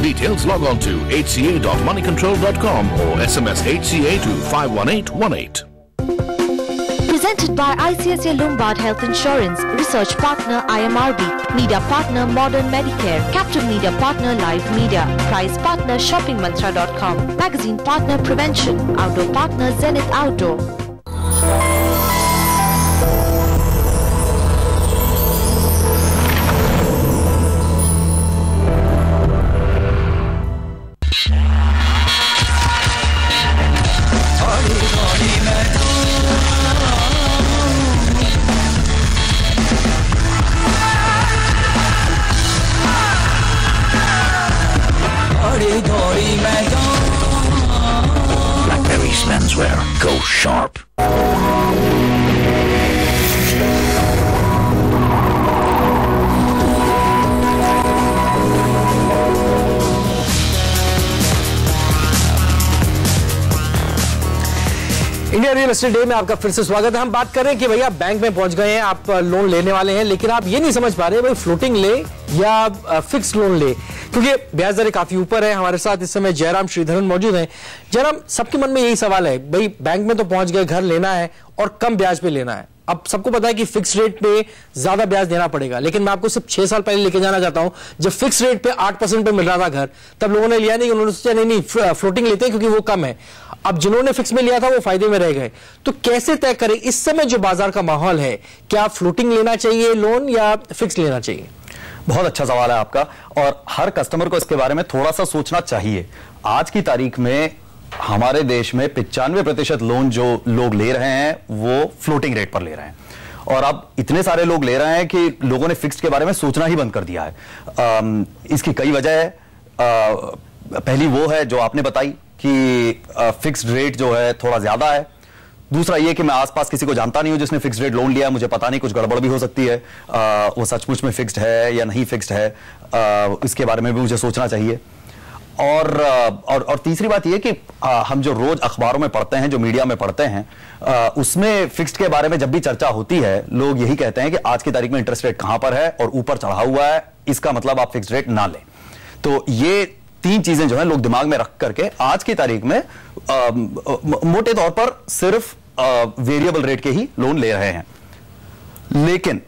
details, log on to hca.moneycontrol.com or SMS HCA to 51818. Presented by ICICI Lombard Health Insurance, Research Partner IMRB, Media Partner Modern Medicare, Captive Media Partner Live Media, Prize Partner ShoppingMantra.com, Magazine Partner Prevention, Outdoor Partner Zenith Outdoor. Blackberry's menswear. Go sharp. India real estate day में आपका फिर से स्वागत है। हम बात कर रहे हैं कि भैया बैंक में पहुंच गए हैं, आप लोन लेने वाले हैं, लेकिन आप ये नहीं समझ पा रहे भाई फ्लोटिंग ले या फिक्स लोन ले, क्योंकि ब्याज दरें काफी ऊपर है। हमारे साथ इस समय जयराम श्रीधरन मौजूद हैं। जयराम, सबके मन में यही सवाल है भाई, बैंक में तो पहुंच गए, घर लेना है और कम ब्याज पे लेना है। अब सबको पता है कि फिक्स रेट पे ज्यादा ब्याज देना पड़ेगा, लेकिन मैं आपको सिर्फ 6 साल पहले लेके जाना चाहता हूं, जब फिक्स रेट पे 8% पे मिल रहा था घर, तब लोगों ने लिया नहीं, उन्होंने सोचा नहीं फ्लोटिंग लेते हैं क्योंकि वो कम है। अब जिन्होंने फिक्स में लिया था वो फायदे में रह गए। तो कैसे तय करें इस समय जो बाजार का माहौल है, क्या फ्लोटिंग लेना चाहिए लोन या फिक्स लेना चाहिए? बहुत अच्छा सवाल है आपका, और हर कस्टमर को इसके बारे में थोड़ा सा सोचना चाहिए। आज की तारीख में हमारे देश में 95% लोन जो लोग ले रहे हैं वो फ्लोटिंग रेट पर ले रहे हैं, और अब इतने सारे लोग ले रहे हैं कि लोगों ने फिक्स्ड के बारे में सोचना ही बंद कर दिया है। इसकी कई वजह है। पहली वो है जो आपने बताई कि फिक्स्ड रेट जो है थोड़ा ज्यादा है। दूसरा ये कि मैं आसपास किसी को जानता नहीं हूं जिसने फिक्स्ड रेट लोन लिया, मुझे पता नहीं, कुछ गड़बड़ भी हो सकती है, वो सचमुच में फिक्स्ड है या नहीं फिक्स्ड है, इसके बारे में भी मुझे सोचना चाहिए। और तीसरी बात यह कि हम जो रोज अखबारों में पढ़ते हैं, जो मीडिया में पढ़ते हैं, उसमें फिक्स्ड के बारे में जब भी चर्चा होती है, लोग यही कहते हैं कि आज की तारीख में इंटरेस्ट रेट कहां पर है और ऊपर चढ़ा हुआ है, इसका मतलब आप फिक्स्ड रेट ना लें। तो ये 3 चीजें जो है लोग दिमाग में रख करके आज की तारीख में मोटे तौर पर सिर्फ वेरिएबल रेट के ही लोन ले रहे हैं। लेकिन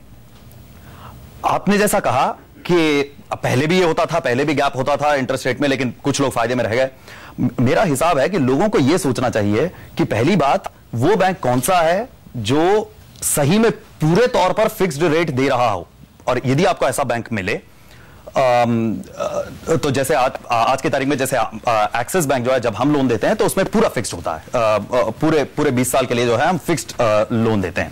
आपने जैसा कहा कि पहले भी ये होता था, पहले भी गैप होता था इंटरेस्ट रेट में, लेकिन कुछ लोग फायदे में रह गए। मेरा हिसाब है कि लोगों को यह सोचना चाहिए कि पहली बात, वो बैंक कौन सा है जो सही में पूरे तौर पर फिक्स्ड रेट दे रहा हो, और यदि आपको ऐसा बैंक मिले तो जैसे आज की तारीख में जैसे एक्सिस बैंक जो है, जब हम लोन देते हैं तो उसमें पूरा फिक्स्ड होता है, पूरे 20 साल के लिए जो है हम फिक्स्ड लोन देते हैं।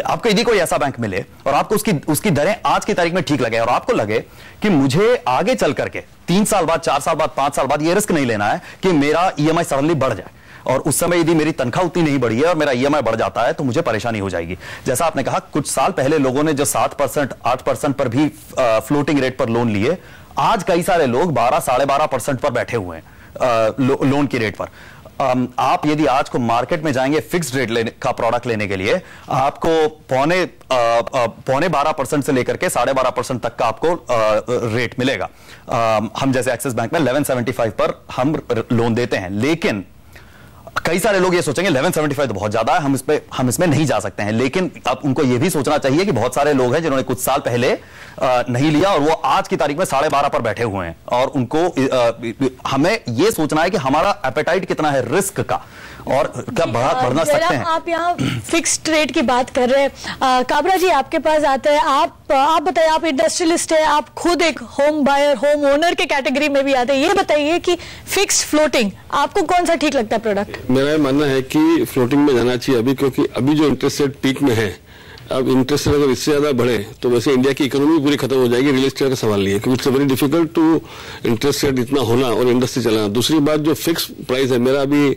आपको यदि कोई ऐसा बैंक मिले और आपको उसकी दरें आज की तारीख में ठीक लगे और आपको लगे कि मुझे आगे चल करके 3 साल बाद, 4 साल बाद, 5 साल बाद ये रिस्क नहीं लेना है कि मेरा ईएमआई सडनली बढ़ जाए, और उस समय यदि मेरी तनख्वाह उतनी नहीं बढ़ी है और मेरा ईएमआई बढ़ जाता है तो मुझे परेशानी हो जाएगी। जैसा आपने कहा, कुछ साल पहले लोगों ने जो 7%, 8% पर भी फ्लोटिंग रेट पर लोन लिए, आज कई सारे लोग 12, 12.5% पर बैठे हुए हैं लोन की रेट पर। आप यदि आज को मार्केट में जाएंगे फिक्स्ड रेट का प्रोडक्ट लेने के लिए, आपको पौने 12% से लेकर के 12.5% तक का आपको रेट मिलेगा। हम जैसे एक्सिस बैंक में 1175 पर हम लोन देते हैं, लेकिन कई सारे लोग ये सोचेंगे 1175 तो बहुत ज्यादा है, हम इसमें नहीं जा सकते हैं। लेकिन अब उनको ये भी सोचना चाहिए कि बहुत सारे लोग हैं जिन्होंने कुछ साल पहले नहीं लिया और वो आज की तारीख में 12.5 पर बैठे हुए हैं, और उनको हमें ये सोचना है कि हमारा एपेटाइट कितना है रिस्क का, और क्या बढ़ना सकते हैं। आप यहाँ फिक्स्ड रेट की बात कर रहे हैं, काबरा जी आपके पास आते हैं। आप बताइए, आप इंडस्ट्रियलिस्ट है, आप खुद एक होम बायर, होम ओनर के कैटेगरी में भी आते हैं। ये बताइए कि फिक्स्ड फ्लोटिंग आपको कौन सा ठीक लगता है प्रोडक्ट? मेरा मानना है कि फ्लोटिंग में जाना चाहिए अभी, क्योंकि अभी जो इंटरेस्ट रेट पीक में है, अब इंटरेस्ट रेट अगर इससे ज्यादा बढ़े तो वैसे इंडिया की इकोनॉमी पूरी खत्म हो जाएगी। रियल एस्टेट का सवाल नहीं है, क्योंकि it's very difficult to interest rate इतना होना और इंडस्ट्री चलाना। दूसरी बात, जो फिक्स प्राइस है, मेरा अभी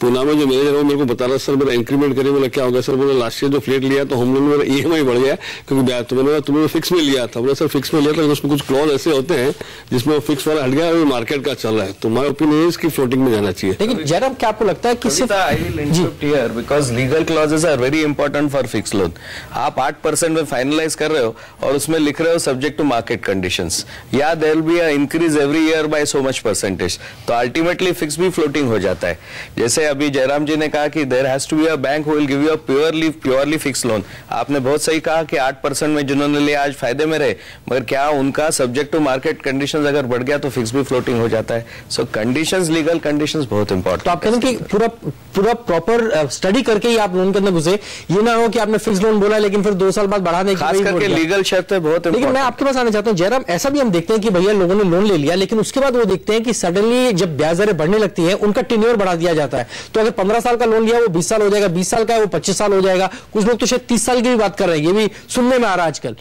पूना में जो मैनेजर है मेरे को बता रहा सर मेरा इंक्रीमेंट करिए। बोला क्या हो गया सर? बोला लास्ट ईयर जो फ्लैट लिया तो होम लोन में मेरा EMI बढ़ गया क्योंकि ब्याज तुमने फिक्स में लिया था। बोला सर फिक्स में लिया था उसमें कुछ क्लॉज ऐसे होते हैं जिसमें वो फिक्स वाला हट गया और मार्केट का चल रहा है। तो माय ओपिनियन इज कि फ्लोटिंग में जाना चाहिए। लेकिन जयराम क्या आपको लगता है कि सिर्फ because legal clauses are very important for fix loan. आप 8% में फाइनलाइज कर रहे हो और उसमें लिख रहे हो सब्जेक्ट टू मार्केट कंडीशंस, या there will be a increase every year by so much percentage, तो अल्टीमेटली फिक्स भी फ्लोटिंग हो जाता है। जैसे अभी जयराम जी ने कहा कि there has to be a bank who will give you a purely fix loan. आपने बहुत सही कहा कि 8% में जिन्होंने लिया आज फायदे में रहे, मगर क्या उनका सब्जेक्ट टू मार्केट कंडीशंस अगर बढ़ गया तो फिक्स भी फ्लोटिंग हो जाता है। सो कंडीशंस, लीगल कंडीशंस बहुत इंपॉर्टेंट। तो आप कहते हैं कि पूरा प्रॉपर स्टडी करके ही आप लोन के अंदर घुसे, ये ना हो कि आपने फिक्स लोन बोला लेकिन फिर 2 साल बाद बढ़ा दें, खास करके लीगल शर्तें बहुत। लेकिन मैं आपके पास आना चाहता हूं जयराम, ऐसा भी हम देखते हैं कि भैया लोगों ने लोन ले लिया लेकिन उसके बाद वो देखते हैं कि सडनली जब ब्याज दरें बढ़ने लगती है उनका टेन्योर बढ़ा दिया जाता है। तो अगर 15 साल का लोन लिया वो 20 साल हो जाएगा, 20 साल का है वो 25 साल हो जाएगा, कुछ लोग तो शायद 30 साल की भी बात कर रहे हैं, ये भी सुनने में आ रहा है आजकल।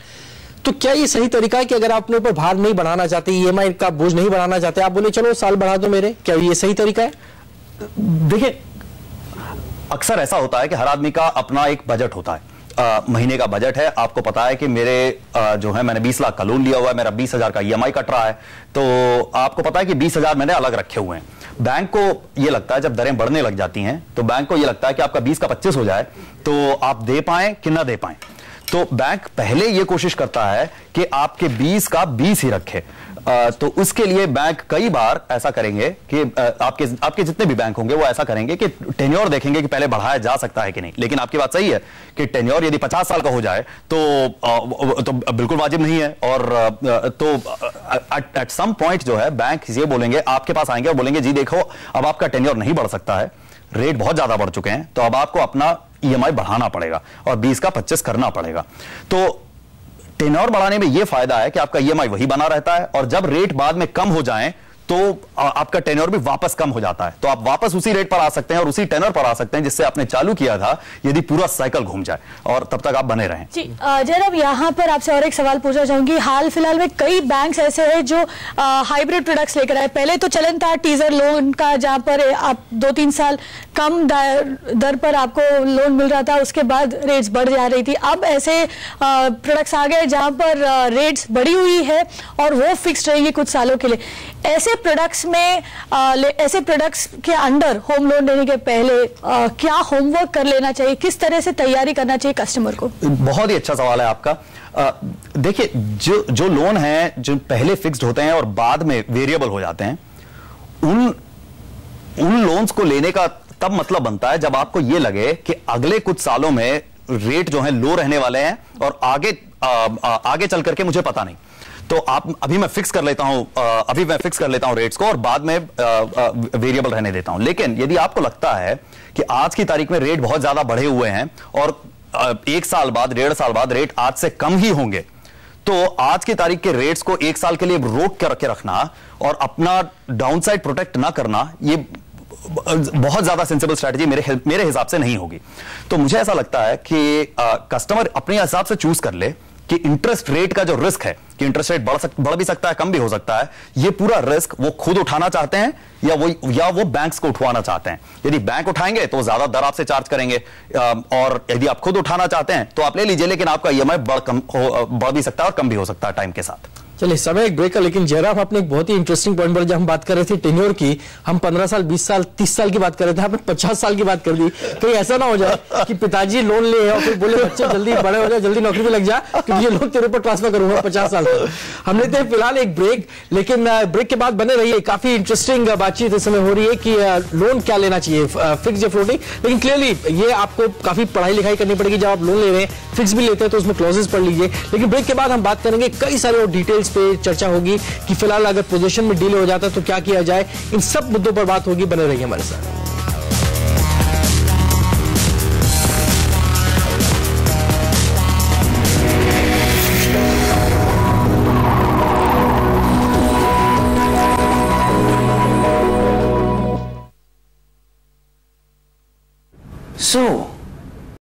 तो क्या ये सही तरीका है कि अगर आप अपने ऊपर भार नहीं बढ़ाना चाहते, EMI का बोझ नहीं बढ़ाना चाहते, आप बोले चलो साल बढ़ा दो मेरे, क्या ये सही तरीका है? देखिए, अक्सर ऐसा होता है कि हर आदमी का अपना एक बजट होता है, महीने का बजट है। आपको पता है कि मेरे जो है मैंने 20 लाख का लोन लिया हुआ है, मेरा 20,000 का EMI कट रहा है, तो आपको पता है कि 20,000 मैंने अलग रखे हुए हैं। बैंक को ये लगता है जब दरें बढ़ने लग जाती हैं तो बैंक को ये लगता है कि आपका 20 का 25 हो जाए तो आप दे पाएं कि ना दे पाएं। तो बैंक पहले ये कोशिश करता है कि आपके 20 का 20 ही रखे। तो उसके लिए बैंक कई बार ऐसा करेंगे कि आपके जितने भी बैंक होंगे वो ऐसा करेंगे कि टेन्योर देखेंगे कि पहले बढ़ाया जा सकता है कि नहीं। लेकिन आपकी बात सही है कि टेन्योर यदि 50 साल का हो जाए तो बिल्कुल वाजिब नहीं है। और तो एट सम पॉइंट जो है बैंक ये बोलेंगे, आपके पास आएंगे और बोलेंगे जी देखो अब आपका टेन्योर नहीं बढ़ सकता है, रेट बहुत ज्यादा बढ़ चुके हैं, तो अब आपको अपना EMI बढ़ाना पड़ेगा और 20 का 25 करना पड़ेगा। तो टेन्योर बढ़ाने में यह फायदा है कि आपका EMI वही बना रहता है और जब रेट बाद में कम हो जाएं तो आपका टेन्योर भी वापस कम हो जाता है, तो आप वापस उसी रेट पर आ सकते हैं और उसी टेन्योर पर आ सकते हैं जिससे आपने चालू किया था, यदि पूरा साइकिल घूम जाए, और तब तक आप बने रहें। जी जनाब, यहाँ पर आपसे और एक सवाल पूछना चाहूंगी। हाल फिलहाल में कई बैंक्स ऐसे हैं जो हाइब्रिड प्रोडक्ट्स लेकर आए। पहले तो चलन था टीजर लोन का, जहां पर आप 2-3 साल कम दर पर आपको लोन मिल रहा था, उसके बाद रेट्स बढ़ जा रही थी। अब ऐसे प्रोडक्ट्स आ गए जहां पर रेट्स बढ़ी हुई है और वो फिक्स रहेंगी कुछ सालों के लिए। ऐसे प्रोडक्ट्स में ऐसे प्रोडक्ट्स के अंदर होम लोन लेने के पहले क्या होमवर्क कर लेना चाहिए, किस तरह से तैयारी करना चाहिए कस्टमर को? बहुत ही अच्छा सवाल है आपका। देखिए, जो लोन है जो पहले फिक्स्ड होते हैं और बाद में वेरिएबल हो जाते हैं, उन लोन्स को लेने का तब मतलब बनता है जब आपको यह लगे कि अगले कुछ सालों में रेट जो है लो रहने वाले हैं और आगे चल करके मुझे पता नहीं, तो अभी मैं फिक्स कर लेता हूं रेट्स को और बाद में वेरिएबल रहने देता हूं। लेकिन यदि आपको लगता है कि आज की तारीख में रेट बहुत ज्यादा बढ़े हुए हैं और 1 साल बाद 1.5 साल बाद रेट आज से कम ही होंगे, तो आज की तारीख के रेट्स को 1 साल के लिए रोक कर रखे रखना और अपना डाउनसाइड प्रोटेक्ट ना करना, ये बहुत ज्यादा सेंसिबल स्ट्रैटेजी मेरे हिसाब से नहीं होगी। तो मुझे ऐसा लगता है कि कस्टमर अपने हिसाब से चूज कर ले कि इंटरेस्ट रेट का जो रिस्क है कि इंटरेस्ट रेट बढ़ भी सकता है, कम भी हो सकता है, ये पूरा रिस्क वो खुद उठाना चाहते हैं या वो बैंक्स को उठवाना चाहते हैं। यदि बैंक उठाएंगे तो ज्यादा दर आपसे चार्ज करेंगे, और यदि आप खुद उठाना चाहते हैं तो आप ले लीजिए, लेकिन आपका EMI बढ़ भी सकता है और कम भी हो सकता है टाइम के साथ। चलिए, समय एक ब्रेक का, लेकिन जयराम आपने एक बहुत ही इंटरेस्टिंग पॉइंट पर, जब हम बात कर रहे थे टेन्योर की, हम 15 साल 20 साल 30 साल की बात कर रहे थे, आपने 50 साल की बात कर दी। कहीं ऐसा ना हो जाए कि पिताजी लोन ले और फिर बोले बच्चे जल्दी बड़े हो जाए, जल्दी नौकरी पे लग जा, क्योंकि ये लोन तेरे ऊपर ट्रांसफर करूंगा 50 साल तक। हम लेते हैं फिलहाल एक ब्रेक, लेकिन ब्रेक के बाद बने रहिए, काफी इंटरेस्टिंग बातचीत इस समय हो रही है कि लोन क्या लेना चाहिए, फिक्स या फ्लोटिंग। लेकिन क्लियरली ये आपको काफी पढ़ाई लिखाई करनी पड़ेगी। जब आप लोन ले रहे हैं, फिक्स भी लेते हैं तो उसमें क्लॉजेस पढ़ लीजिए। लेकिन ब्रेक के बाद हम बात करेंगे, कई सारे और डिटेल्स पे चर्चा होगी कि फिलहाल अगर पोजीशन में डीले हो जाता है तो क्या किया जाए, इन सब मुद्दों पर बात होगी। बने रहिए हमारे साथ। So,